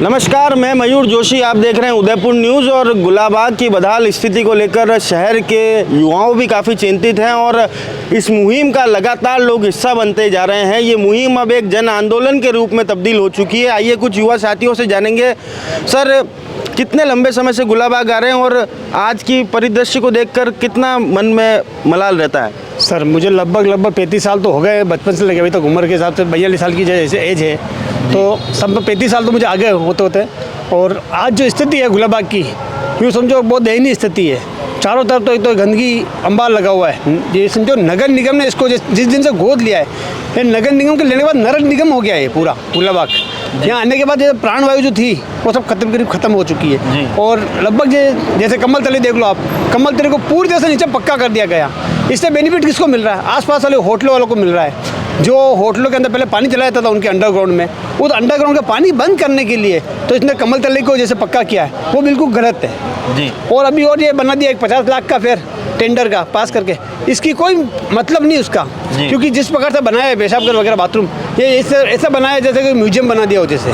नमस्कार, मैं मयूर जोशी। आप देख रहे हैं उदयपुर न्यूज़। और गुलाबाग की बदहाल स्थिति को लेकर शहर के युवाओं भी काफ़ी चिंतित हैं और इस मुहिम का लगातार लोग हिस्सा बनते जा रहे हैं। ये मुहिम अब एक जन आंदोलन के रूप में तब्दील हो चुकी है। आइए कुछ युवा साथियों से जानेंगे, सर कितने लंबे समय से गुलाबाग आ रहे हैं और आज की परिदृश्य को देखकर कितना मन में मलाल रहता है? सर मुझे लगभग 35 साल तो हो गए, बचपन से लगे अभी तक उम्र के हिसाब से 42 साल की जैसे एज है, तो सब 35 साल तो मुझे आगे होते। और आज जो स्थिति है गुलाबाग की, यूँ समझो बहुत दयनीय स्थिति है। चारों तरफ तो एक तो गंदगी अंबार लगा हुआ है। ये समझो नगर निगम ने इसको जिस दिन से गोद लिया है, ये नगर निगम के लेने के बाद नगर निगम हो गया है पूरा गुलाबाग। यहाँ आने के बाद ये प्राणवायु जो थी वो सब करीब खत्म हो चुकी है। और लगभग जैसे कमल तले देख लो आप, कमल तले को पूरी तरह से नीचे पक्का कर दिया गया। इससे बेनिफिट किसको मिल रहा है? आसपास वाले होटलों वालों को मिल रहा है। जो होटलों के अंदर पहले पानी चला जाता था उनके अंडरग्राउंड में, उस अंडरग्राउंड का पानी बंद करने के लिए तो इसने कमल तले को जैसे पक्का किया है, वो बिल्कुल गलत है जी। और अभी और ये बना दिया 50 लाख का फेयर टेंडर का पास करके, इसकी कोई मतलब नहीं उसका, क्योंकि जिस प्रकार से बनाया है पेशाब घर वगैरह बाथरूम, ये ऐसा बनाया है जैसे कोई म्यूजियम बना दिया हो जैसे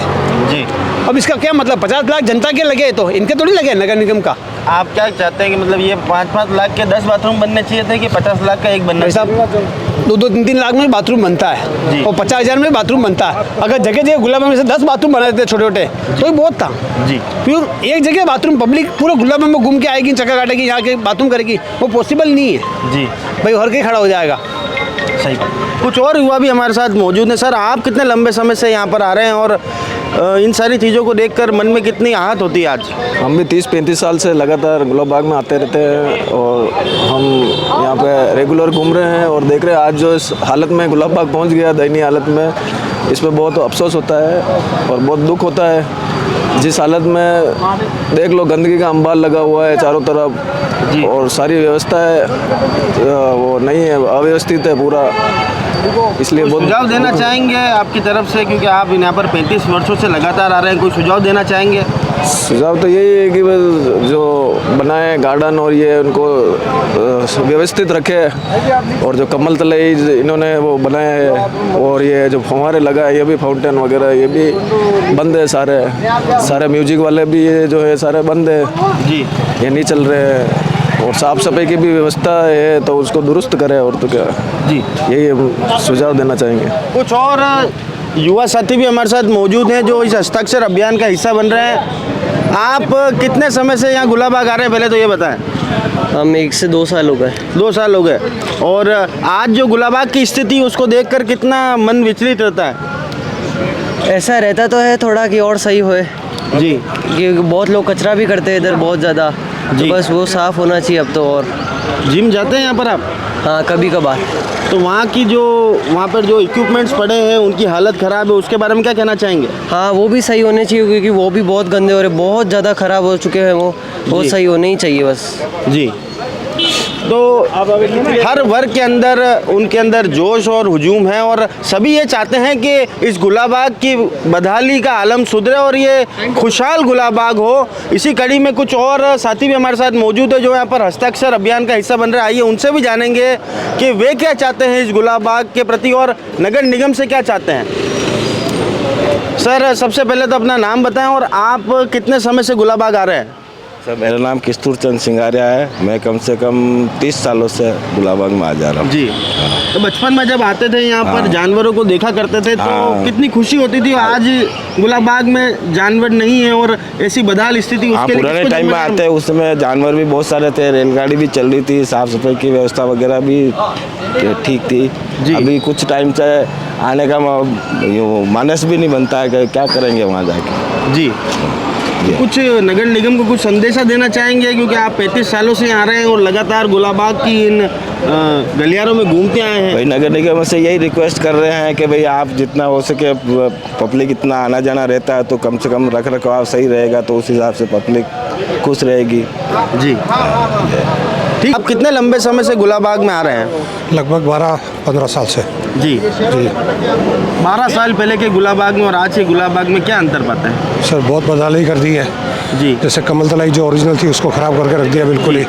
जी। अब इसका क्या मतलब? 50 लाख जनता के लगे तो इनके थोड़ी लगे नगर निगम का। आप क्या चाहते हैं कि मतलब ये 5-5 लाख के 10 बाथरूम बनने चाहिए थे कि 50 लाख का एक बनना चाहिए? 2-3 लाख में बाथरूम बनता है और 50,000 में बाथरूम बनता है। अगर जगह जगह गुलाबाग में से 10 बाथरूम बना देते छोटे छोटे तो ही बहुत था जी। फिर एक जगह बाथरूम पब्लिक पूरा गुलाबाग में घूम के आएगी, चक्कर काटेगी, यहाँ के बाथरूम करेगी, वो पॉसिबल नहीं है जी भाई। हर के खड़ा हो जाएगा। सही। कुछ और युवा भी हमारे साथ मौजूद हैं। सर आप कितने लंबे समय से यहाँ पर आ रहे हैं और इन सारी चीज़ों को देखकर मन में कितनी आहत होती है आज? हम भी 30-35 साल से लगातार गुलाबाग में आते रहते हैं और हम यहाँ पे रेगुलर घूम रहे हैं और देख रहे हैं आज जो इस हालत में गुलाबाग पहुँच गया, दयनीय हालत में, इसमें बहुत अफसोस होता है और बहुत दुख होता है। जिस हालत में देख लो, गंदगी का अंबार लगा हुआ है चारों तरफ और सारी व्यवस्था है वो नहीं है, अव्यवस्थित है पूरा। इसलिए बहुत सुझाव देना चाहेंगे आपकी तरफ से, क्योंकि आप यहाँ पर 35 वर्षों से लगातार आ रहे हैं, कोई सुझाव देना चाहेंगे? सुझाव तो यही है कि जो बनाए गार्डन और ये उनको व्यवस्थित रखे, और जो कमल तले इन्होंने वो बनाए हैं और ये जो फव्वारे लगा है, ये भी फाउंटेन वगैरह ये भी बंद है। सारे म्यूजिक वाले भी ये जो है सारे बंद है जी, ये नहीं चल रहे हैं। और साफ़ सफाई की भी व्यवस्था है तो उसको दुरुस्त करें, और तो क्या जी, यही सुझाव देना चाहेंगे। कुछ और युवा साथी भी हमारे साथ मौजूद हैं जो इस हस्ताक्षर अभियान का हिस्सा बन रहे हैं। आप कितने समय से यहाँ गुलाबाग आ रहे हैं, पहले तो ये बताएं? हम 1 से 2 साल हो गए। 2 साल हो गए। और आज जो गुलाबाग की स्थिति उसको देखकर कितना मन विचलित रहता है? ऐसा रहता तो है थोड़ा कि और सही होए जी, क्योंकि बहुत लोग कचरा भी करते हैं इधर बहुत ज़्यादा, तो बस वो साफ़ होना चाहिए अब तो। और जिम जाते हैं यहाँ पर आप? हाँ, कभी कभार। तो वहाँ पर जो इक्विपमेंट्स पड़े हैं उनकी हालत ख़राब है, उसके बारे में क्या कहना चाहेंगे? हाँ, वो भी सही होने चाहिए क्योंकि वो भी बहुत गंदे हो रहे, बहुत ज़्यादा ख़राब हो चुके हैं वो सही होने ही चाहिए बस जी। तो हर वर्ग के अंदर उनके अंदर जोश और हुजूम है और सभी ये चाहते हैं कि इस गुलाबाग की बदहाली का आलम सुधरे और ये खुशहाल गुलाबाग हो। इसी कड़ी में कुछ और साथी भी हमारे साथ मौजूद है जो यहाँ पर हस्ताक्षर अभियान का हिस्सा बन रहे हैं। आइए उनसे भी जानेंगे कि वे क्या चाहते हैं इस गुलाबाग के प्रति और नगर निगम से क्या चाहते हैं। सर सबसे पहले तो अपना नाम बताएं और आप कितने समय से गुलाबाग आ रहे हैं? सर मेरा नाम किस्तूर चंद सिंगारिया है। मैं कम से कम 30 सालों से गुलाबाग में आ जा रहा हूँ जी। तो बचपन में जब आते थे यहाँ पर जानवरों को देखा करते थे तो कितनी खुशी होती थी। आज गुलाबाग में जानवर नहीं है और ऐसी बदहाल स्थिति, उसके लिए पुराने टाइम में आते हैं उस समय जानवर भी बहुत सारे थे, रेलगाड़ी भी चल रही थी, साफ सफाई की व्यवस्था वगैरह भी ठीक थी। अभी कुछ टाइम से आने का मानस भी नहीं बनता है कि क्या करेंगे वहाँ जाके जी। कुछ नगर निगम को कुछ संदेशा देना चाहेंगे, क्योंकि आप 35 सालों से आ रहे हैं और लगातार गुलाबाग की इन गलियारों में घूमते आए हैं। भाई नगर निगम से यही रिक्वेस्ट कर रहे हैं कि भाई आप जितना हो सके, पब्लिक इतना आना जाना रहता है तो कम से कम रख रखाव सही रहेगा तो उस हिसाब से पब्लिक खुश रहेगी जी। ठीक। आप कितने लंबे समय से गुलाबाग में आ रहे हैं? लगभग 12-15 साल से जी। 12 साल पहले के गुलाबाग में और आज के गुलाबाग में क्या अंतर पाते हैं? सर बहुत बदहाली कर दी है जी। जैसे कमल तलाई जो ओरिजिनल थी उसको ख़राब करके रख दिया बिल्कुल ही।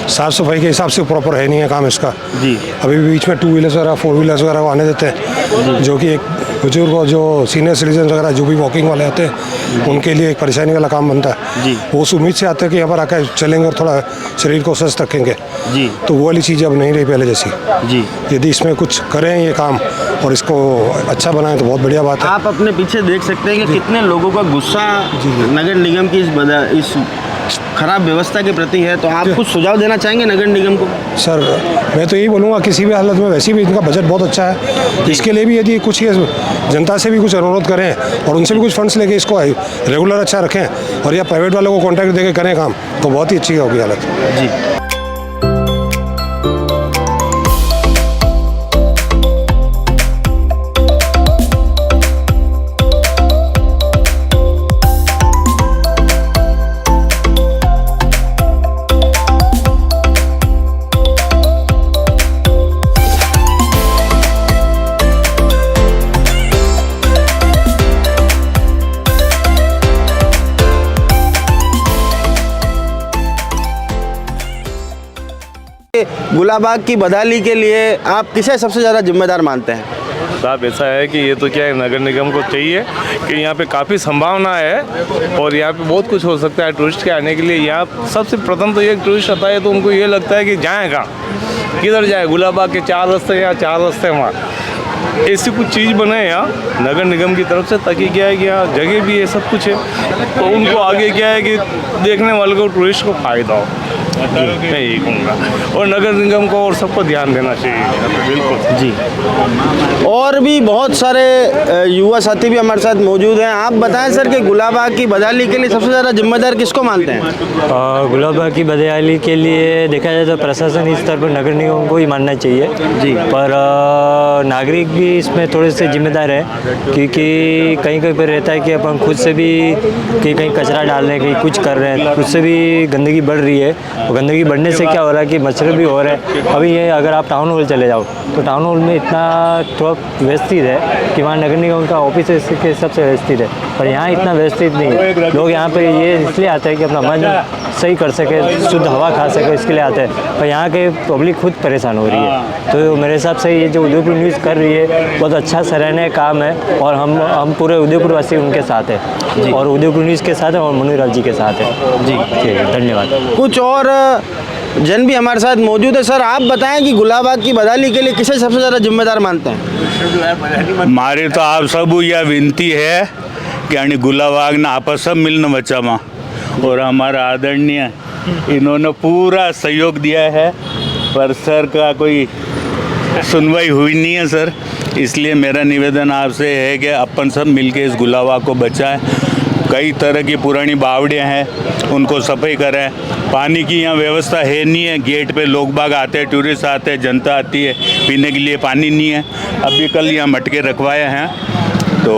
साफ़ सफाई के हिसाब से प्रॉपर है नहीं है काम इसका जी। अभी बीच में 2 व्हीलर्स वगैरह 4 व्हीलर्स वगैरह आने देते हैं जो कि एक बुजुर्ग और जो सीनियर सिटीजन वगैरह जो भी वॉकिंग वाले आते हैं उनके लिए एक परेशानी वाला काम बनता है जी। वो उस उम्मीद से आते हैं कि यहाँ पर आकर चलेंगे और थोड़ा शरीर को स्वस्थ रखेंगे जी तो वो वाली चीज़ अब नहीं रही पहले जैसी। जी। यदि इसमें कुछ करें ये काम और इसको अच्छा बनाएं तो बहुत बढ़िया बात है। आप अपने पीछे देख सकते हैं कि कितने लोगों का गुस्सा नगर निगम की इस खराब व्यवस्था के प्रति है। तो आप कुछ सुझाव देना चाहेंगे नगर निगम को? सर मैं तो यही बोलूँगा किसी भी हालत में वैसे भी इनका बजट बहुत अच्छा है, इसके लिए भी यदि कुछ ये जनता से भी कुछ अनुरोध करें और उनसे भी कुछ फंड्स लेके इसको रेगुलर अच्छा रखें और या प्राइवेट वालों को कॉन्ट्रैक्ट देके करें काम तो बहुत ही अच्छी होगी हालत। जी। गुलाबाग की बदहाली के लिए आप किसे सबसे ज़्यादा जिम्मेदार मानते हैं? साहब ऐसा है कि ये तो क्या है, नगर निगम को चाहिए कि यहाँ पे काफ़ी संभावना है और यहाँ पे बहुत कुछ हो सकता है टूरिस्ट के आने के लिए। यहाँ सबसे प्रथम तो ये टूरिस्ट आता है तो उनको ये लगता है कि जाएँ कहाँ, किधर जाए, गुलाबाग के 4 रास्ते यहाँ 4 रास्ते वहाँ, ऐसी कुछ चीज़ बने यहाँ नगर निगम की तरफ से ताकि क्या है कि यहाँ जगह भी है, सब कुछ है, तो उनको आगे क्या है कि देखने वाले को टूरिस्ट को फ़ायदा हो। मैं यही कहूँगा और नगर निगम को और सबको ध्यान देना चाहिए। बिल्कुल जी। और भी बहुत सारे युवा साथी भी हमारे साथ मौजूद हैं। आप बताएं सर कि गुलाबाग की बदहाली के लिए सबसे ज़्यादा जिम्मेदार किसको मानते हैं? गुलाबाग की बदहाली के लिए देखा जाए तो प्रशासन स्तर पर नगर निगम को ही मानना चाहिए जी। पर नागरिक भी इसमें थोड़े से जिम्मेदार है क्योंकि कहीं कहीं पर रहता है कि अपन खुद से भी कि कहीं कचरा डाल रहे हैं, कहीं कुछ कर रहे हैं, खुद से भी गंदगी बढ़ रही है। और गंदगी बढ़ने से क्या हो रहा है कि मच्छर भी हो रहे हैं। अभी ये अगर आप टाउन हॉल चले जाओ तो टाउन हॉल में इतना थोड़ा व्यवस्थित है कि वहाँ नगर निगम का ऑफिस के सबसे व्यवस्थित है, पर यहाँ इतना व्यवस्थित नहीं है। लोग यहाँ पर ये इसलिए आते हैं कि अपना मन सही कर सके, शुद्ध हवा खा सके, इसके लिए आते हैं, पर यहाँ के पब्लिक खुद परेशान हो रही है। तो मेरे हिसाब से ये जो उदयपुर न्यूज़ कर रही है बहुत अच्छा सराहनीय काम है और हम पूरे उदयपुर वासी उनके साथ है और उदयपुर न्यूज़ के साथ है और मनोज जी के साथ है। जी ठीक है, धन्यवाद। कुछ और जन भी हमारे साथ मौजूद है। सर आप बताएं कि गुलाबाग की बदहाली के लिए किसे सबसे ज़्यादा जिम्मेदार मानते हैं? मारी तो आप सब यह विनती है कि यानी गुलाबाग ना आपस सब मिलना बचावा और हमारा आदरणीय इन्होंने पूरा सहयोग दिया है पर सर का कोई सुनवाई हुई नहीं है सर। इसलिए मेरा निवेदन आपसे है कि अपन सब मिलके इस गुलाबाग को बचाएं। कई तरह की पुरानी बावड़ियाँ हैं उनको सफाई करें। पानी की यहाँ व्यवस्था है नहीं है, गेट पे लोग बाग आते हैं, टूरिस्ट आते हैं, जनता आती है, पीने के लिए पानी नहीं है। अभी कल यहाँ मटके रखवाए हैं तो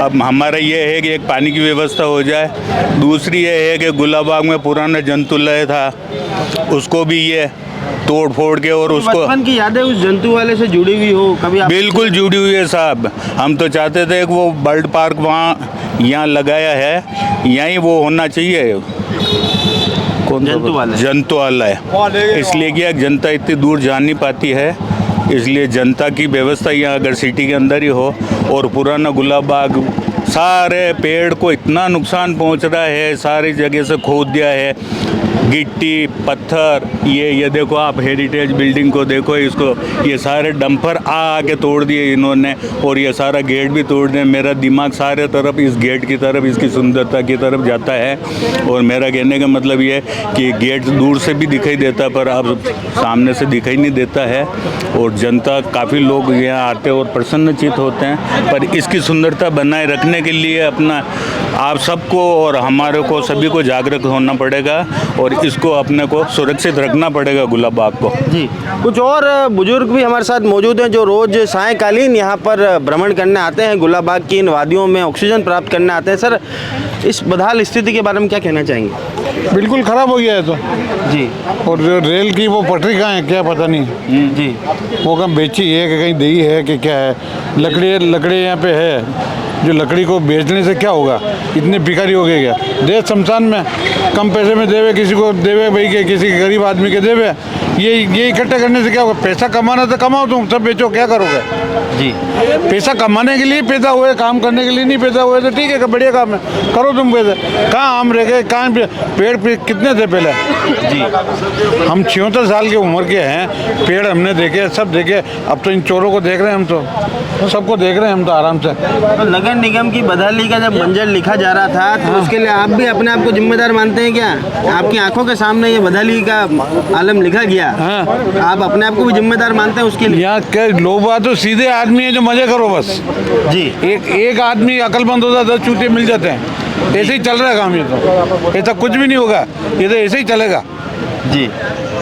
अब हमारा ये है कि एक पानी की व्यवस्था हो जाए। दूसरी ये है कि गुलाबाग में पुराना जंतुलय था उसको भी ये तोड़ फोड़ के और उसको बचपन की यादें उस जंतु वाले से जुड़ी हुई हो कभी? बिल्कुल जुड़ी हुई है साहब। हम तो चाहते थे कि वो बर्ड पार्क वहाँ यहाँ लगाया है, यहीं वो होना चाहिए। कौन जंतु वाला है, इसलिए कि जनता इतनी दूर जा नहीं पाती है, इसलिए जनता की व्यवस्था यहाँ अगर सिटी के अंदर ही हो। और पुराना गुलाबाग सारे पेड़ को इतना नुकसान पहुँच रहा है, सारी जगह से खोद दिया है, गिट्टी पत्थर, ये देखो आप हेरिटेज बिल्डिंग को देखो, इसको ये सारे डंपर आके तोड़ दिए इन्होंने और ये सारा गेट भी तोड़ दिया। मेरा दिमाग सारे तरफ इस गेट की तरफ, इसकी सुंदरता की तरफ जाता है और मेरा कहने का मतलब ये कि गेट दूर से भी दिखाई देता पर अब सामने से दिखाई नहीं देता है और जनता काफ़ी लोग यहाँ आते और प्रसन्नचित होते हैं। पर इसकी सुंदरता बनाए रखने के लिए अपना आप सबको और हमारे को सभी को जागरूक होना पड़ेगा और इसको अपने को सुरक्षित रखना पड़ेगा गुलाबाग को। जी। कुछ और बुजुर्ग भी हमारे साथ मौजूद हैं जो रोज़ सायंकालीन यहाँ पर भ्रमण करने आते हैं, गुलाबाग की इन वादियों में ऑक्सीजन प्राप्त करने आते हैं। सर इस बदहाल स्थिति के बारे में क्या कहना चाहेंगे? बिल्कुल ख़राब हो गया है तो जी। और जो रेल की वो पटरी कहाँ है क्या पता नहीं जी। वो कहीं बेची है कि कहीं दी है कि क्या है। लकड़ी यहाँ पे है, जो लकड़ी को बेचने से क्या होगा, इतने भिखारी हो गए क्या? देश शमशान में कम पैसे में देवे किसी को देवे भाई के, किसी गरीब आदमी के देवे, ये इकट्ठा करने से क्या होगा? पैसा कमाना तो कमाओ, तुम सब बेचो, क्या करोगे? जी पैसा कमाने के लिए पैदा हुए, काम करने के लिए नहीं पैदा हुए तो ठीक है, बढ़िया काम है, करो तुम पैसे। कहाँ आम रह गए, कहाँ पेड़ कितने थे पहले? जी हम 76 साल की उम्र के हैं, पेड़ हमने देखे, सब देखे। अब तो इन चोरों को देख रहे हैं, हम तो सबको देख रहे हैं हम तो आराम से। तो नगर निगम की बदहाली का जब मंजर लिखा जा रहा था तो उसके लिए आप भी अपने आप को जिम्मेदार मानते हैं क्या? आपकी आंखों के सामने ये बदहाली का आलम लिखा गया, आप अपने आप को भी जिम्मेदार मानते हैं उसके लिए? यहाँ के लोग तो सीधे आदमी है जो मजे करो बस। जी एक आदमी अकलमंद होता 10 चूते मिल जाते हैं। ऐसे ही चल रहा है काम, ये तो ऐसा कुछ भी नहीं होगा, ये तो ऐसे ही चलेगा। जी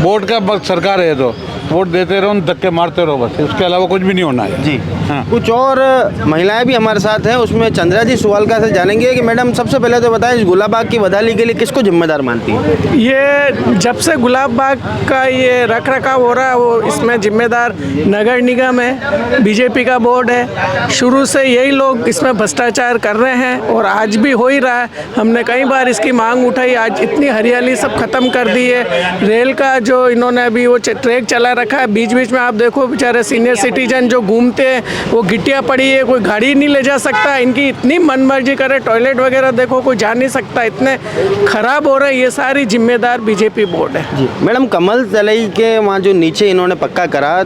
वोट का वक्त सरकार है तो वोट देते रहो, धक्के मारते रहो बस, उसके अलावा कुछ भी नहीं होना है। जी हाँ। कुछ और महिलाएं भी हमारे साथ हैं, उसमें चंद्रा जी सुवालका से जानेंगे कि मैडम सबसे पहले तो बताएं इस गुलाबाग की बदहाली के लिए किसको जिम्मेदार मानती है? ये जब से गुलाब बाग का ये रख रखाव हो रहा है वो इसमें जिम्मेदार नगर निगम है, बीजेपी का बोर्ड है। शुरू से यही लोग इसमें भ्रष्टाचार कर रहे हैं और आज भी हो ही रहा है। हमने कई बार इसकी मांग उठाई, आज इतनी हरियाली सब खत्म कर दी है। रेल का जो इन्होंने अभी वो ट्रैक चला रखा है, बीच बीच में आप देखो बेचारे सीनियर सिटीजन जो घूमते हैं, वो गिट्टियाँ पड़ी है, कोई गाड़ी नहीं ले जा सकता। इनकी इतनी मनमर्जी करे, टॉयलेट वगैरह देखो कोई जा नहीं सकता, इतने खराब हो रहे हैं। ये सारी जिम्मेदार बीजेपी बोर्ड है। जी मैडम, कमल तलई के वहाँ जो नीचे इन्होंने पक्का करा,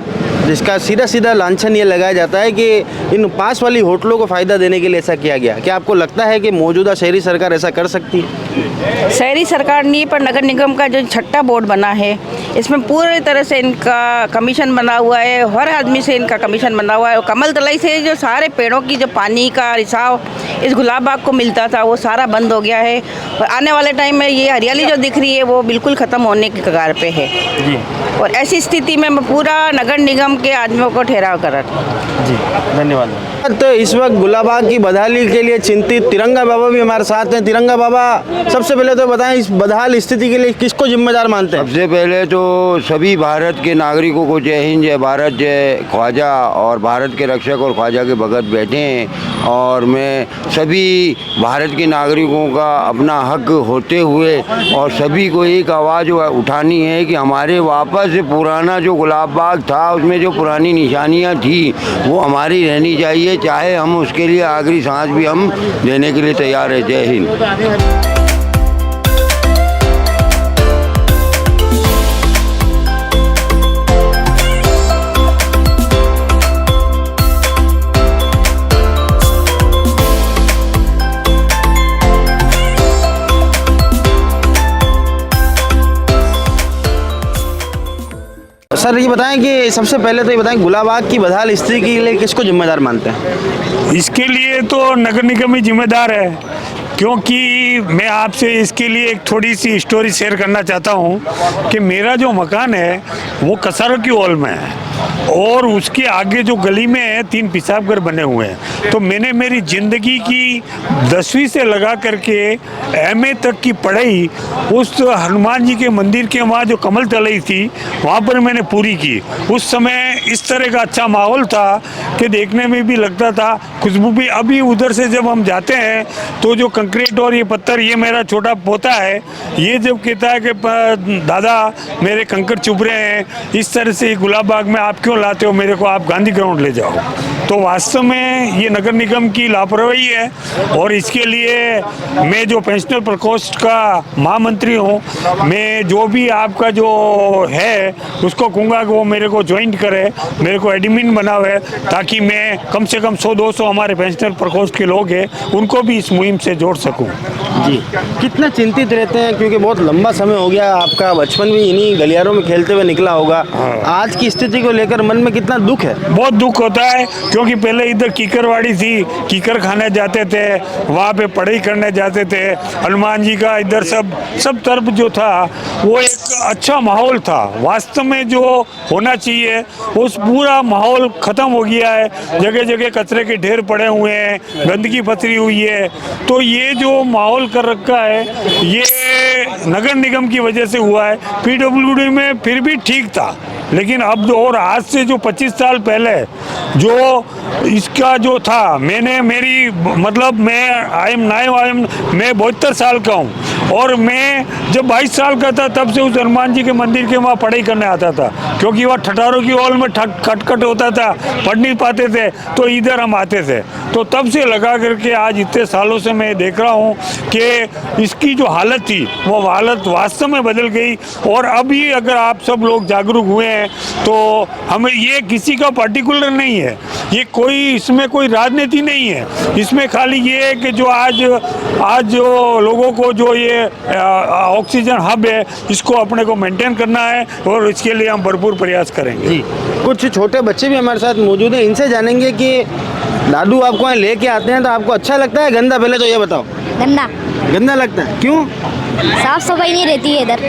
जिसका सीधा सीधा लांछन ये लगाया जाता है कि इन पास वाली होटलों को फ़ायदा देने के लिए ऐसा किया गया। क्या आपको लगता है कि मौजूदा शहरी सरकार ऐसा कर सकती है? शहरी सरकार नहीं, पर नगर निगम का जो छठा बोर्ड बना है इसमें पूरी तरह से इनका कमीशन बना हुआ है, हर आदमी से इनका कमीशन बना हुआ है। और कमल तलई से जो सारे पेड़ों की जो पानी का रिसाव इस गुलाब बाग को मिलता था वो सारा बंद हो गया है। और आने वाले टाइम में ये हरियाली जो दिख रही है वो बिल्कुल ख़त्म होने की कगार पे है। जी और ऐसी स्थिति में मैं पूरा नगर निगम के आदमियों को ठहराव कर रहा था। जी धन्यवाद। तो इस वक्त गुलाबाग की बदहाली के लिए चिंतित तिरंगा बाबा भी हमारे साथ हैं। तिरंगा बाबा, सबसे पहले तो बताएं इस बदहाल स्थिति के लिए किसको जिम्मेदार मानते हैं? सबसे पहले तो सभी भारत के नागरिकों को जय हिंद, जय भारत, जय ख्वाजा। और भारत के रक्षक और ख्वाजा के भगत बैठे हैं और मैं सभी भारत के नागरिकों का अपना हक होते हुए और सभी को एक आवाज़ उठानी है कि हमारे वापस पुराना जो गुलाब बाग था उसमें जो पुरानी निशानियां थी वो हमारी रहनी चाहिए, चाहे हम उसके लिए आखिरी सांस भी हम देने के लिए तैयार है। जय हिंद। सर ये बताएं कि सबसे पहले तो ये बताएं गुलाबाग की बदहाल स्थिति के लिए किसको जिम्मेदार मानते हैं? इसके लिए तो नगर निगम ही जिम्मेदार है, क्योंकि मैं आपसे इसके लिए एक थोड़ी सी स्टोरी शेयर करना चाहता हूँ कि मेरा जो मकान है वो कसारों की हॉल में है और उसके आगे जो गली में है 3 पेशाब घर बने हुए हैं। तो मैंने मेरी ज़िंदगी की 10वीं से लगा करके MA तक की पढ़ाई उस हनुमान जी के मंदिर के वहाँ जो कमल तलई थी वहाँ पर मैंने पूरी की। उस समय इस तरह का अच्छा माहौल था कि देखने में भी लगता था, खुशबू भी। अभी उधर से जब हम जाते हैं तो जो कंक्रीट और ये पत्थर, ये मेरा छोटा पोता है, ये जब कहता है कि दादा मेरे कंकड़ चुभ रहे हैं, इस तरह से गुलाब बाग में आप क्यों लाते हो मेरे को, आप गांधी ग्राउंड ले जाओ। तो वास्तव में ये नगर निगम की लापरवाही है और इसके लिए मैं जो पेंशनर प्रकोष्ठ का महामंत्री हूँ, मैं जो भी आपका जो है उसको कहूँगा कि वो मेरे को ज्वाइन करे, मेरे को एडमिन बनावे, ताकि मैं कम से कम 100-200 हमारे पेंशनर प्रकोष्ठ के लोग हैं उनको भी इस मुहिम से जोड़ सकूँ। जी कितना चिंतित रहते हैं, क्योंकि बहुत लंबा समय हो गया, आपका बचपन भी इन्हीं गलियारों में खेलते हुए निकला होगा। आज की स्थिति को लेकर मन में कितना दुख है? बहुत दुख होता है, क्योंकि पहले इधर कीकरवाड़ी थी, कीकर खाने जाते थे, वहाँ पे पढ़ाई करने जाते थे। हनुमान जी का इधर सब तरफ जो था वो एक अच्छा माहौल था। वास्तव में जो होना चाहिए उस पूरा माहौल ख़त्म हो गया है। जगह जगह कचरे के ढेर पड़े हुए हैं, गंदगी पसरी हुई है। तो ये जो माहौल कर रखा है ये नगर निगम की वजह से हुआ है। PWD में फिर भी ठीक था, लेकिन अब और आज से जो 25 साल पहले जो इसका जो था, मैं 72 साल का हूँ और मैं जब 22 साल का था तब से उस हनुमान जी के मंदिर के वहाँ पढ़ाई करने आता था, क्योंकि वहाँ ठठारों की हॉल में खटखट होता था, पढ़ नहीं पाते थे, तो इधर हम आते थे। तो तब से लगा करके आज इतने सालों से मैं देख रहा हूँ कि इसकी जो हालत थी वो हालत वास्तव में बदल गई। और अभी अगर आप सब लोग जागरूक हुए हैं तो हमें ये किसी का पर्टिकुलर नहीं है, ये कोई इसमें कोई राजनीति नहीं है, इसमें खाली ये है कि जो आज जो लोगों को जो ये ऑक्सीजन हब है इसको अपने को मेंटेन करना है और इसके लिए हम भरपूर प्रयास करेंगे। जी, कुछ छोटे बच्चे भी हमारे साथ मौजूद हैं, इनसे जानेंगे कि दादू आपको यहाँ लेके आते हैं तो आपको अच्छा लगता है गंदा? पहले तो ये बताओ। गंदा लगता है, क्यों? साफ सफाई नहीं रहती है इधर।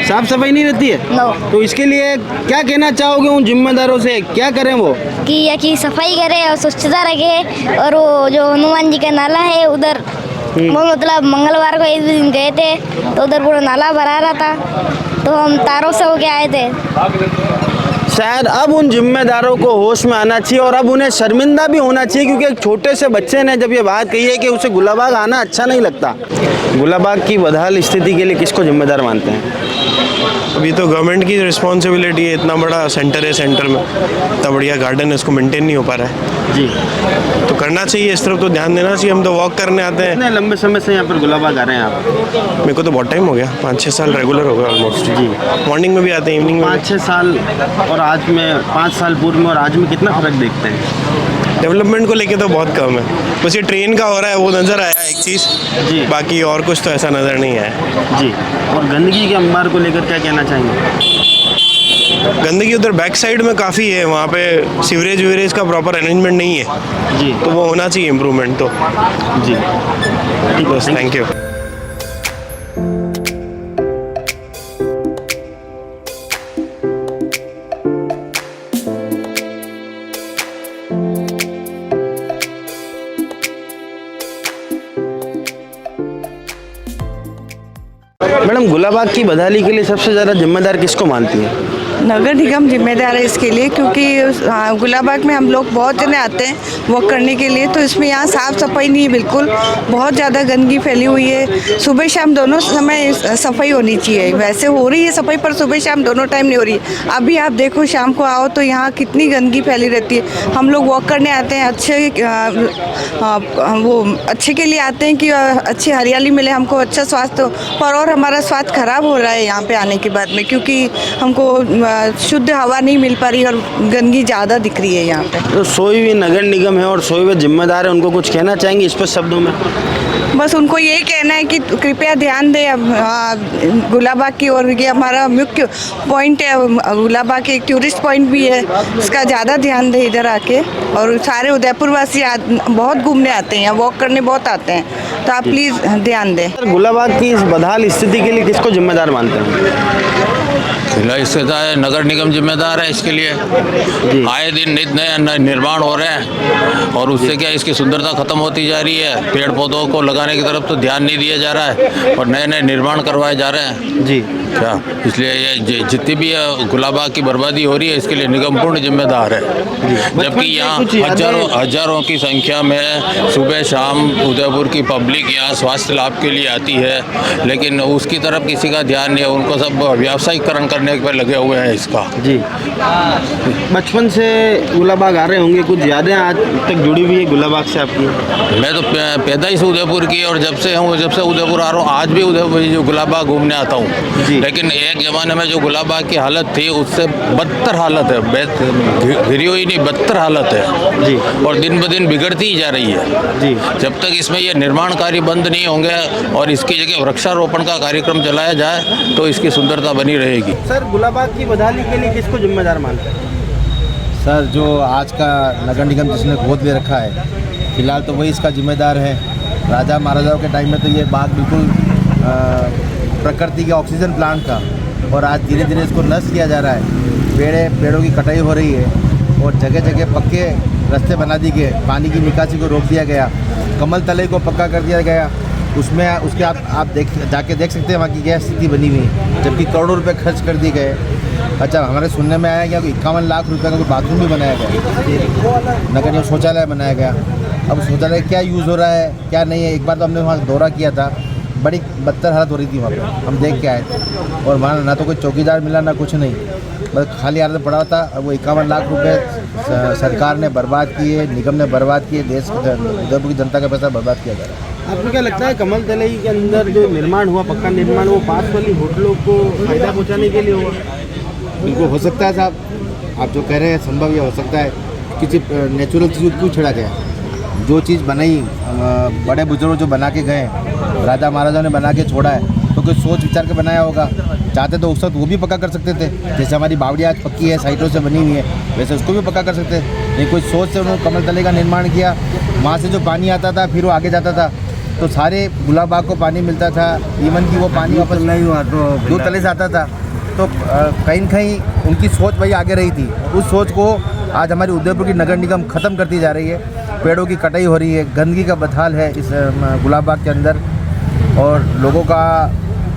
साफ सफाई नहीं रहती है? नो। तो इसके लिए क्या कहना चाहोगे उन जिम्मेदारों से, क्या करें वो? कि सफाई करे और स्वच्छता रखे। और वो जो हनुमान जी का नाला है उधर वो मतलब मंगलवार को एक दिन गए थे तो उधर पूरा नाला भरा रहा था, तो हम तारों से होके आए थे। शायद अब उन जिम्मेदारों को होश में आना चाहिए और अब उन्हें शर्मिंदा भी होना चाहिए, क्योंकि एक छोटे से बच्चे ने जब ये बात कही है कि उसे गुलाबाग आना अच्छा नहीं लगता। गुलाबाग की बदहाल स्थिति के लिए किसको जिम्मेदार मानते हैं? अभी तो गवर्नमेंट की रिस्पॉन्सिबिलिटी है, इतना बड़ा सेंटर है, सेंटर में इतना बढ़िया गार्डन है, उसको मेंटेन नहीं हो पा रहा है। जी, तो करना चाहिए, इस तरफ तो ध्यान देना चाहिए। हम तो वॉक करने आते हैं। कितने लंबे समय से यहाँ पर गुलाबाग आ रहे हैं आप? मेरे को तो बहुत टाइम हो गया, 5-6 साल रेगुलर हो गया ऑलमोस्ट। जी, मॉर्निंग में भी आते हैं, इवनिंग में। 5-6 साल और आज में 5 साल पूर्व में और आज में कितना फ़र्क देखते हैं? डेवलपमेंट को लेके तो बहुत कम है, बस ये ट्रेन का हो रहा है वो नज़र आया एक चीज़ जी, बाकी और कुछ तो ऐसा नज़र नहीं आया जी। और गंदगी के अंबार को लेकर क्या कहना चाहेंगे? गंदगी उधर बैक साइड में काफ़ी है, वहाँ पे सीवरेज वीवरेज का प्रॉपर अरेंजमेंट नहीं है जी, तो वो होना चाहिए इम्प्रूवमेंट तो जी। बस, थैंक यू। मैडम, गुलाबाग की बदहाली के लिए सबसे ज़्यादा जिम्मेदार किसको मानती हैं? नगर निगम जिम्मेदार है इसके लिए, क्योंकि गुलाबाग में हम लोग बहुत जने आते हैं वॉक करने के लिए, तो इसमें यहाँ साफ़ सफाई नहीं है बिल्कुल, बहुत ज़्यादा गंदगी फैली हुई है। सुबह शाम दोनों समय सफाई होनी चाहिए, वैसे हो रही है सफाई पर सुबह शाम दोनों टाइम नहीं हो रही है। अभी आप देखो शाम को आओ तो यहाँ कितनी गंदगी फैली रहती है। हम लोग वॉक करने आते हैं वो अच्छे के लिए आते हैं कि अच्छी हरियाली मिले हमको, अच्छा स्वास्थ्य, और हमारा स्वास्थ्य खराब हो रहा है यहाँ पे आने के बाद में, क्योंकि हमको शुद्ध हवा नहीं मिल पा रही और गंदगी ज़्यादा दिख रही है यहाँ पे। तो सोई हुई नगर निगम है और सोए हुए जिम्मेदार है, उनको कुछ कहना चाहेंगे इस पर शब्दों में? बस उनको यही कहना है कि कृपया ध्यान दें अब गुलाबाग की, और ये हमारा मुख्य पॉइंट है, गुलाबाग एक टूरिस्ट पॉइंट भी है, इसका ज़्यादा ध्यान दें इधर आके। और सारे उदयपुर वासी बहुत घूमने आते हैं, यहाँ वॉक करने बहुत आते हैं, तो आप प्लीज़ ध्यान दें। गुलाबाग की इस बदहाल स्थिति के लिए किसको जिम्मेदार मानते हैं? इससे नगर निगम जिम्मेदार है इसके लिए। आए दिन नित नए निर्माण हो रहे हैं और उससे क्या इसकी सुंदरता खत्म होती जा रही है, पेड़ पौधों को लगाने की तरफ तो ध्यान नहीं दिया जा रहा है और नए नए निर्माण करवाए जा रहे हैं जी। क्या इसलिए ये जितनी भी गुलाबाग की बर्बादी हो रही है इसके लिए निगम पूर्ण जिम्मेदार है। जबकि यहाँ हजारों की संख्या में सुबह शाम उदयपुर की पब्लिक यहाँ स्वास्थ्य लाभ के लिए आती है, लेकिन उसकी तरफ किसी का ध्यान नहीं है, उनको सब व्यावसायिकरण करने पर लगे हुए हैं इसका। जी, बचपन से गुलाबाग आ रहे होंगे, कुछ यादें आज तक जुड़ी हुई है गुलाबाग से आपकी? मैं तो पैदाइश उदयपुर की और जब से उदयपुर आ रहा हूँ आज भी उदयपुर जो गुलाबाग घूमने आता हूँ, लेकिन एक ज़माने में जो गुलाबाग की हालत थी उससे बदतर हालत है, गिरी हुई नहीं बदतर हालत है जी, और दिन ब दिन बिगड़ती ही जा रही है जी। जब तक इसमें ये निर्माण कार्य बंद नहीं होंगे और इसकी जगह वृक्षारोपण का कार्यक्रम चलाया जाए तो इसकी सुंदरता बनी रहेगी। सर, गुलाबाग की बदहाली के लिए किसको जिम्मेदार मानते हैं? सर, जो आज का नगर निगम जिसने गोद ले रखा है फिलहाल तो वही इसका जिम्मेदार है। राजा महाराजाओं के टाइम में तो ये बाग बिल्कुल प्रकृति का ऑक्सीजन प्लांट था और आज धीरे धीरे इसको नष्ट किया जा रहा है। पेड़ों की कटाई हो रही है और जगह जगह पक्के रास्ते बना दिए गए, पानी की निकासी को रोक दिया गया, कमल तले को पक्का कर दिया गया। उसमें उसके आप जाके देख सकते हैं वहाँ की क्या स्थिति बनी हुई, जबकि करोड़ों रुपए खर्च कर दिए गए। अच्छा, हमारे सुनने में आया कि 51 लाख रुपए का कोई बाथरूम भी बनाया गया, नगर निगम शौचालय बनाया गया। अब शौचालय क्या यूज़ हो रहा है क्या नहीं है, एक बार तो हमने वहाँ दौरा किया था, बड़ी बदतर हालत हो रही थी वहाँ पे, हम देख के आए थे। और वहाँ ना तो कोई चौकीदार मिला ना कुछ नहीं, बस खाली हालत में पड़ा हुआ था। वो 51 लाख रुपए सरकार ने बर्बाद किए, निगम ने बर्बाद किए, देश उदयपुर की जनता का पैसा बर्बाद किया जा रहा है। आपको क्या लगता है कमल तलई के अंदर जो निर्माण हुआ, पक्का निर्माण, वो पास वाली होटलों को फायदा पहुँचाने के लिए हुआ? बिल्कुल हो सकता है साहब, आप जो कह रहे हैं संभव ये हो सकता है। किसी नेचुरल चीज़ क्यों छेड़ा गया? जो चीज़ बनाई बड़े बुजुर्ग जो बना के गए, राजा महाराजा ने बना के छोड़ा है, तो कोई सोच विचार के बनाया होगा। चाहते तो उस वक्त वो भी पक्का कर सकते थे, जैसे हमारी बावड़ी आज पक्की है, साइटों से बनी हुई है, वैसे उसको भी पक्का कर सकते थे। लेकिन कोई सोच से उन्होंने कमल तले का निर्माण किया। वहाँ से जो पानी आता था फिर वो आगे जाता था, तो सारे गुलाब बाग को पानी मिलता था। इवन कि वो पानी वापस नहीं हुआ तो दूध तले से आता था। तो कहीं न कहीं उनकी सोच वही आगे रही थी। उस सोच को आज हमारी उदयपुर की नगर निगम ख़त्म करती जा रही है। पेड़ों की कटाई हो रही है, गंदगी का बदहाल है इस गुलाब बाग के अंदर, और लोगों का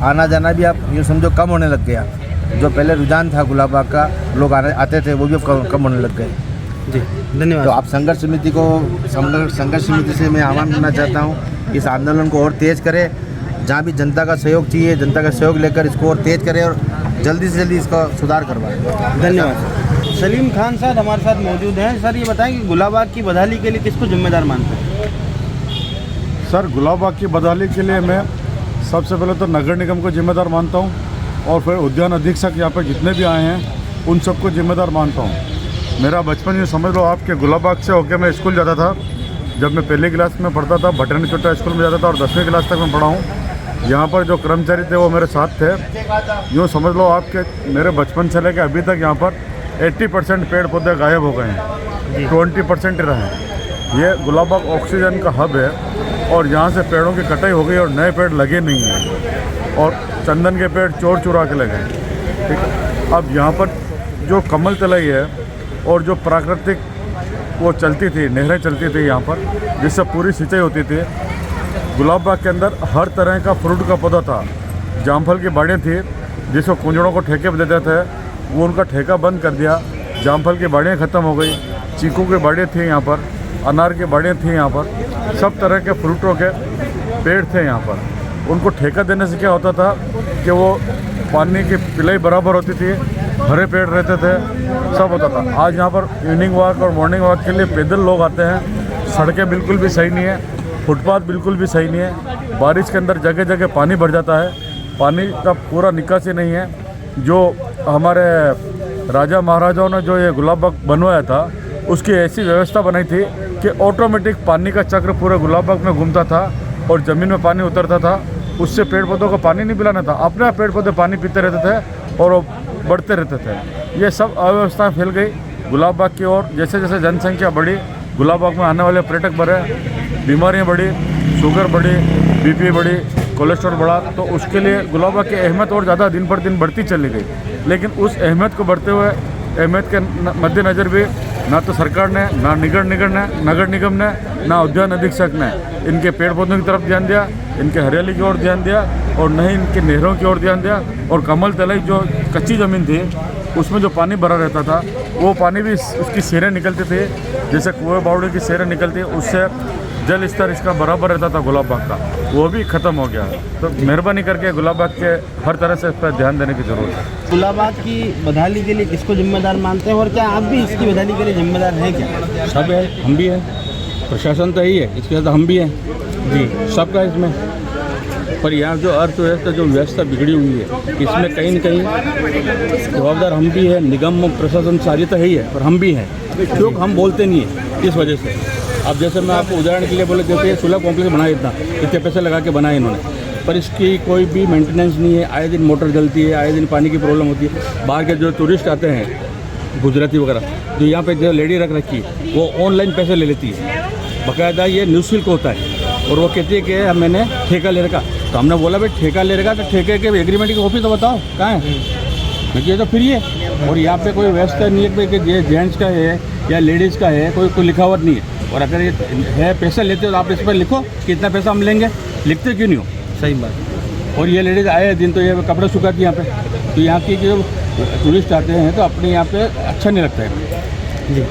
आना जाना भी आप ये समझो कम होने लग गया। जो पहले रुझान था गुलाब बाग का, लोग आते थे, वो भी अब कम होने लग गए। जी धन्यवाद। तो आप संघर्ष समिति से मैं आह्वान करना चाहता हूँ, इस आंदोलन को और तेज़ करें। जहाँ भी जनता का सहयोग चाहिए, जनता का सहयोग लेकर इसको और तेज़ करें और जल्दी से जल्दी इसका सुधार करवाएं। धन्यवाद। सलीम खान साहब हमारे साथ मौजूद हैं। सर ये बताएं कि गुलाब बाग की बदहाली के लिए किसको जिम्मेदार मानते हैं? सर गुलाब बाग की बदहाली के लिए मैं सबसे पहले तो नगर निगम को जिम्मेदार मानता हूँ, और फिर उद्यान अधीक्षक यहाँ पर जितने भी आए हैं उन सबको जिम्मेदार मानता हूँ। मेरा बचपन ये समझ लो आपके गुलाब बाग से होकर मैं स्कूल जाता था। जब मैं पहली क्लास में पढ़ता था भटनी छोटा स्कूल में जाता था, और 10वीं क्लास तक मैं पढ़ा हूँ। यहाँ पर जो कर्मचारी थे वो मेरे साथ थे। यूँ समझ लो आपके मेरे बचपन से लेकर अभी तक यहाँ पर 80% पेड़ पौधे गायब हो गए हैं, 20% रहे हैं। ये गुलाब बाग ऑक्सीजन का हब है, और यहाँ से पेड़ों की कटाई हो गई और नए पेड़ लगे नहीं हैं, और चंदन के पेड़ चोर चुरा के लगे। ठीक है, अब यहाँ पर जो कमल तलई है और जो प्राकृतिक वो चलती थी, नहरें चलती थी यहाँ पर, जिससे पूरी सिंचाई होती थी। गुलाब बाग के अंदर हर तरह का फ्रूट का पौधा था। जामफल की बाड़ियाँ थी जिसको कुंजड़ों को ठेके पर देते थे, वो उनका ठेका बंद कर दिया। जामफल की बाड़ियाँ ख़त्म हो गई, चीकू की बाड़ियाँ थी यहाँ पर, अनार की बाड़ियाँ थी यहाँ पर, सब तरह के फ्रूटों के पेड़ थे यहाँ पर। उनको ठेका देने से क्या होता था कि वो पानी की पिलाई बराबर होती थी, हरे पेड़ रहते थे, सब होता था। आज यहाँ पर इवनिंग वॉक और मॉर्निंग वॉक के लिए पैदल लोग आते हैं। सड़कें बिल्कुल भी सही नहीं है, फुटपाथ बिल्कुल भी सही नहीं है। बारिश के अंदर जगह जगह पानी भर जाता है, पानी का पूरा निकासी नहीं है। जो हमारे राजा महाराजाओं ने जो ये गुलाब बाग बनवाया था, उसकी ऐसी व्यवस्था बनाई थी कि ऑटोमेटिक पानी का चक्र पूरे गुलाब बाग में घूमता था और ज़मीन में पानी उतरता था। उससे पेड़ पौधों को पानी नहीं पिलाना था, अपने आप पेड़ पौधे पानी पीते रहते थे और वो बढ़ते रहते थे। ये सब अव्यवस्था फैल गई गुलाब बाग की ओर। जैसे जैसे जनसंख्या बढ़ी, गुलाब बाग में आने वाले पर्यटक बढ़े, बीमारियाँ बढ़ी, शुगर बढ़ी, बीपी बढ़ी, कोलेस्ट्रॉल बढ़ा, तो उसके लिए गुलाब बाग की अहमियत और ज़्यादा दिन पर दिन बढ़ती चली गई। लेकिन उस अहमियत को बढ़ते हुए अहमियत के मद्देनज़र भी ना तो सरकार ने, ना नगर निगम ने, ना उद्यान अधीक्षक ने इनके पेड़ पौधों की तरफ ध्यान दिया, इनके हरियाली की ओर ध्यान दिया, और न ही इनके नहरों की ओर ध्यान दिया। और कमल तलई जो कच्ची ज़मीन थी उसमें जो पानी भरा रहता था, वो पानी भी उसकी सेरें निकलती थी, जैसे कुएं बावड़े की सेरें निकलती है, उससे जल स्तर इसका बराबर रहता था गुलाब बाग का, वो भी ख़त्म हो गया। तो मेहरबानी करके गुलाब बाग के हर तरह से इस पर ध्यान देने की ज़रूरत है। गुलाब बाग की बदहाली के लिए किसको जिम्मेदार मानते हैं, और क्या आप भी इसकी बदहाली के लिए जिम्मेदार हैं क्या? सब है, हम भी हैं, प्रशासन तो यही है, इसके साथ हम भी हैं जी, सबका इसमें। पर यहाँ जो अर्थव्यवस्था जो व्यवस्था बिगड़ी हुई है, इसमें कहीं न कहीं जवाबदार हम भी हैं, निगम प्रशासन सारी तो है ही है, पर हम भी हैं, क्योंकि हम बोलते नहीं हैं इस वजह से। अब जैसे मैं आपको उदाहरण के लिए बोले, जैसे सुलभ कॉम्प्लेक्स बनाया, इतने पैसे लगा के बनाए इन्होंने, पर इसकी कोई भी मेंटेनेंस नहीं है। आए दिन मोटर जलती है, आए दिन पानी की प्रॉब्लम होती है। बाहर के जो टूरिस्ट आते हैं गुजराती वगैरह, जो यहाँ पे जो लेडी रख रखी है, वो ऑनलाइन पैसे ले लेती है, बाकायदा ये निःशुल्क होता है, और वो कहती है कि मैंने ठेका ले रखा। तो हमने बोला भाई ठेका ले रखा तो ठेके के एग्रीमेंट की कॉपी तो बताओ कहाँ है, क्योंकि ये तो फ्री है। और यहाँ पे कोई व्यवस्था नहीं है कि ये जेंट्स का है या लेडीज़ का है, कोई लिखावट नहीं है। और अगर ये है पैसा लेते हो तो आप इस पर लिखो कितना पैसा हम लेंगे, लिखते क्यों नहीं हो? सही बात। और ये लेडीज़ आए दिन तो ये कपड़े सुखाती यहाँ पे, तो यहाँ की जो टूरिस्ट आते हैं तो अपने यहाँ पे अच्छा नहीं लगता है जी।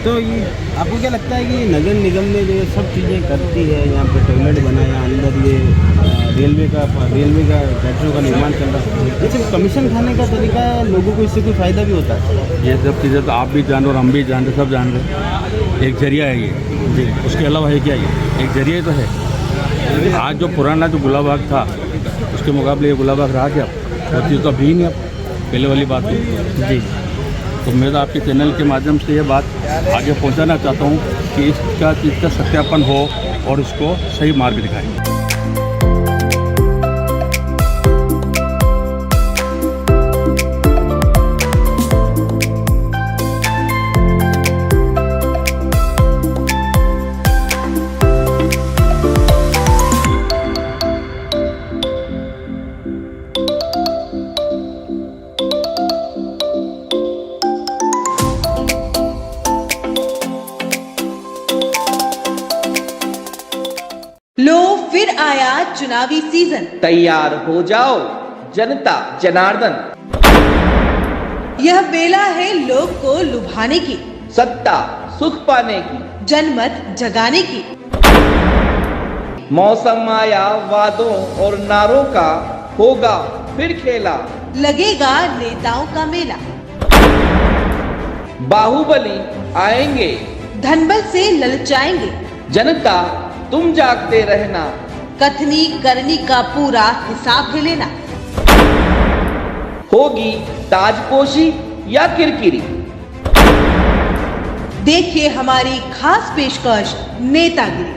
तो ये आपको क्या लगता है कि नगर निगम ने जो सब चीज़ें करती है, यहाँ पे टॉयलेट बनाया, अंदर ये रेलवे का ट्रैक्टरों का निर्माण चल रहा है, लेकिन कमीशन खाने का तरीका है, लोगों को इससे कोई फ़ायदा भी होता है? ये सब चीज़ें तो आप भी जान और हम भी जान रहे, सब जान रहे। एक जरिया है ये जी, उसके अलावा है क्या? ये एक जरिया ही तो है। आज जो पुराना जो गुलाबाग था उसके मुकाबले ये गुलाबाग रहा क्या? वो चीज़ तो अभी ही नहीं, अब पहले वाली बात है जी। तो मैं तो आपके चैनल के माध्यम से ये बात आगे पहुंचाना चाहता हूं कि इसका चीज़ का सत्यापन हो और इसको सही मार्ग दिखाएं। लो फिर आया चुनावी सीजन, तैयार हो जाओ जनता जनार्दन। यह बेला है लोग को लुभाने की, सत्ता सुख पाने की, जनमत जगाने की। मौसम आया वादों और नारों का, होगा फिर खेला, लगेगा नेताओं का मेला। बाहुबली आएंगे, धनबल से ललचाएंगे, जनता तुम जागते रहना, कथनी करनी का पूरा हिसाब है लेना। होगी ताजपोशी या किरकिरी, देखिए हमारी खास पेशकश नेतागिरी।